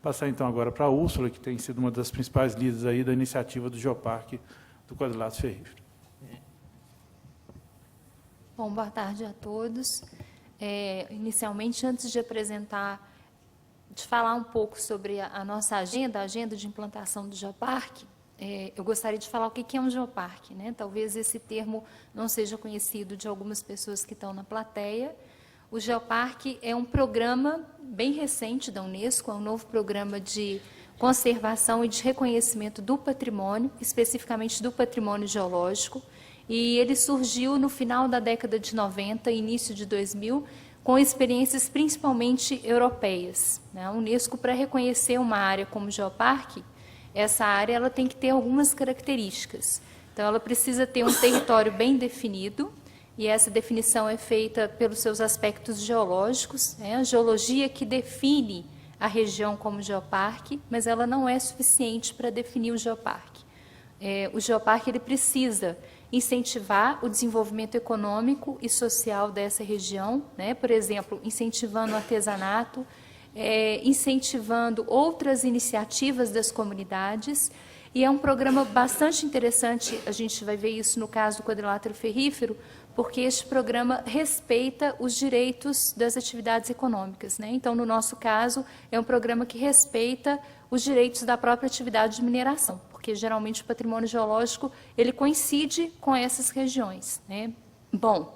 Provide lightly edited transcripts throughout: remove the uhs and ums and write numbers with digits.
Passar então agora para a Úrsula, que tem sido uma das principais líderes aí da iniciativa do Geoparque do Quadrilátero Ferrífero. Bom, boa tarde a todos. Inicialmente, antes de apresentar, de falar um pouco sobre a nossa agenda, a agenda de implantação do Geoparque, eu gostaria de falar o que é um geoparque, né? Talvez esse termo não seja conhecido de algumas pessoas que estão na plateia. O Geoparque é um programa bem recente da Unesco, é um novo programa de conservação e de reconhecimento do patrimônio, especificamente do patrimônio geológico, e ele surgiu no final da década de 90, início de 2000, com experiências principalmente europeias, né? A Unesco, para reconhecer uma área como geoparque, essa área ela tem que ter algumas características. Então, ela precisa ter um território bem definido, e essa definição é feita pelos seus aspectos geológicos, né? A geologia que define a região como geoparque, mas ela não é suficiente para definir o geoparque. O geoparque ele precisa incentivar o desenvolvimento econômico e social dessa região, né? Por exemplo, incentivando o artesanato, incentivando outras iniciativas das comunidades, e é um programa bastante interessante, a gente vai ver isso no caso do Quadrilátero Ferrífero, porque este programa respeita os direitos das atividades econômicas, né? Então, no nosso caso, é um programa que respeita os direitos da própria atividade de mineração, porque geralmente o patrimônio geológico ele coincide com essas regiões, né? Bom,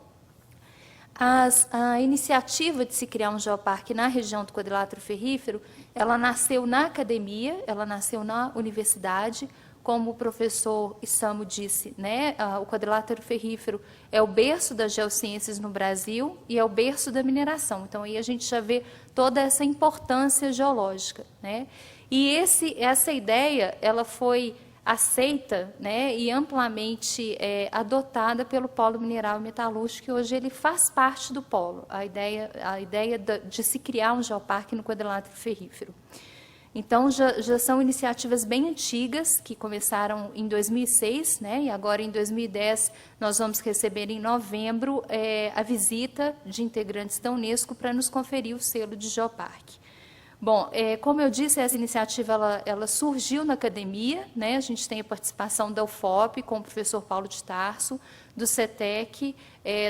a iniciativa de se criar um geoparque na região do Quadrilátero Ferrífero, ela nasceu na academia, ela nasceu na universidade. Como o professor Isamo disse, né, o Quadrilátero Ferrífero é o berço das geociências no Brasil e é o berço da mineração. Então, aí a gente já vê toda essa importância geológica, né? E essa ideia, ela foi aceita, né, e amplamente adotada pelo Polo Mineral e Metalúrgico, que hoje ele faz parte do polo, a ideia de se criar um geoparque no Quadrilátero Ferrífero. Então, já são iniciativas bem antigas, que começaram em 2006, né, e agora em 2010 nós vamos receber em novembro a visita de integrantes da Unesco para nos conferir o selo de geoparque. Bom, como eu disse, essa iniciativa ela surgiu na academia, né, a gente tem a participação da UFOP com o professor Paulo de Tarso, do CETEC,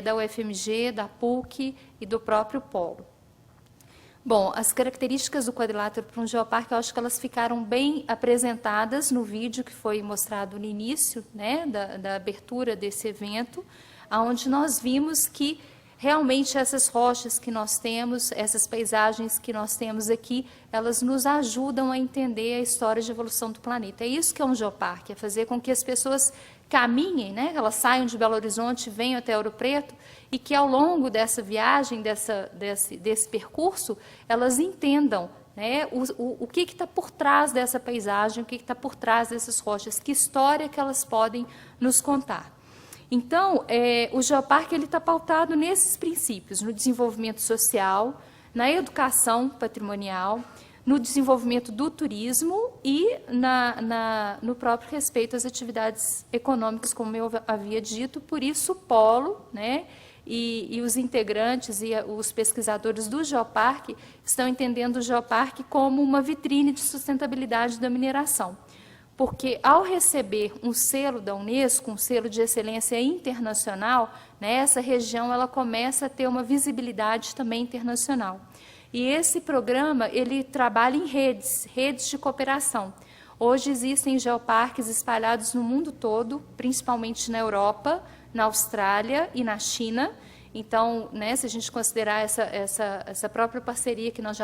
da UFMG, da PUC e do próprio Polo. Bom, as características do quadrilátero para um geoparque, eu acho que elas ficaram bem apresentadas no vídeo que foi mostrado no início, né, da abertura desse evento, onde nós vimos que realmente essas rochas que nós temos, essas paisagens que nós temos aqui, elas nos ajudam a entender a história de evolução do planeta. É isso que é um geoparque, é fazer com que as pessoas caminhem, né, elas saiam de Belo Horizonte, venham até Ouro Preto, e que ao longo dessa viagem, desse percurso, elas entendam, né, o que está por trás dessa paisagem, o que está por trás dessas rochas, que história que elas podem nos contar. Então, o geoparque está pautado nesses princípios, no desenvolvimento social, na educação patrimonial, no desenvolvimento do turismo e no próprio respeito às atividades econômicas, como eu havia dito. Por isso, o Polo, né, e os integrantes e os pesquisadores do geoparque estão entendendo o geoparque como uma vitrine de sustentabilidade da mineração. Porque, ao receber um selo da Unesco, um selo de excelência internacional, né, essa região ela começa a ter uma visibilidade também internacional. E esse programa, ele trabalha em redes de cooperação. Hoje existem geoparques espalhados no mundo todo, principalmente na Europa, na Austrália e na China. Então, né, se a gente considerar essa própria parceria que nós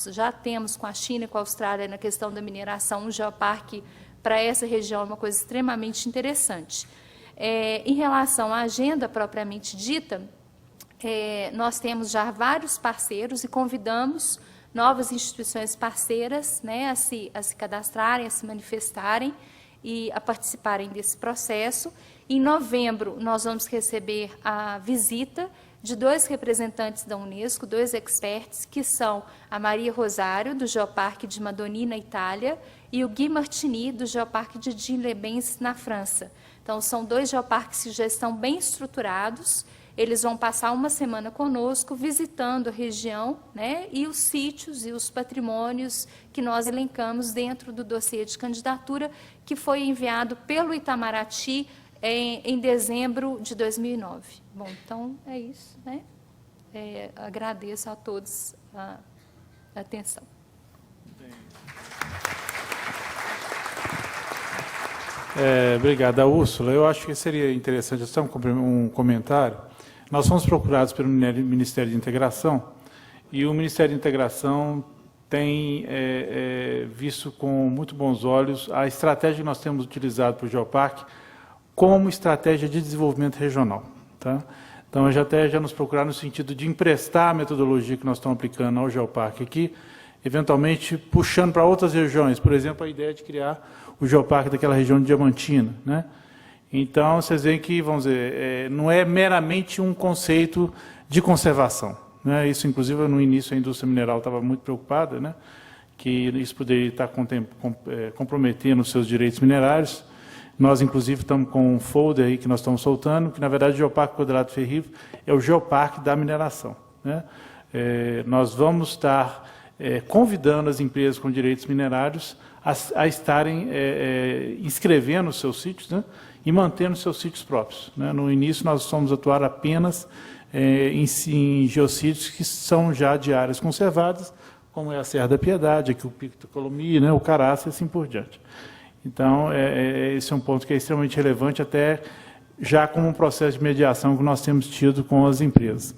já temos com a China e com a Austrália na questão da mineração, um geoparque para essa região é uma coisa extremamente interessante. Em relação à agenda propriamente dita, nós temos já vários parceiros e convidamos novas instituições parceiras, né, a se cadastrarem, a se manifestarem e a participarem desse processo. Em novembro, nós vamos receber a visita de 2 representantes da Unesco, 2 experts, que são a Maria Rosário, do Geoparque de Madoni, na Itália, e o Guy Martini, do Geoparque de Digne-les-Bains, na França. Então, são 2 geoparques que já estão bem estruturados Eles vão passar uma semana conosco, visitando a região, né, e os sítios e os patrimônios que nós elencamos dentro do dossiê de candidatura, que foi enviado pelo Itamaraty em dezembro de 2009. Bom, então é isso, né? Agradeço a todos a atenção. Obrigado, Úrsula. Eu acho que seria interessante só um comentário. Nós fomos procurados pelo Ministério de Integração e o Ministério de Integração tem visto com muito bons olhos a estratégia que nós temos utilizado para o Geoparque como estratégia de desenvolvimento regional. Tá? Então, já nos procuraram no sentido de emprestar a metodologia que nós estamos aplicando ao Geoparque aqui, eventualmente puxando para outras regiões, por exemplo, a ideia de criar o Geoparque daquela região de Diamantina, né? Então, vocês veem que, vamos dizer, não é meramente um conceito de conservação, né? Isso, inclusive, no início, a indústria mineral estava muito preocupada, né? Que isso poderia estar comprometendo os seus direitos minerários. Nós, inclusive, estamos com um folder aí que nós estamos soltando, que, na verdade, o Geoparque Quadrado Ferrível é o Geoparque da mineração, né? Nós vamos estar convidando as empresas com direitos minerários a estarem inscrevendo os seus sítios, né, e mantendo os seus sítios próprios, né. No início, nós fomos atuar apenas em geossítios que são já de áreas conservadas, como é a Serra da Piedade, aqui o Pico do Colomi, né, o Caraça e assim por diante. Então, esse é um ponto que é extremamente relevante, até já como um processo de mediação que nós temos tido com as empresas.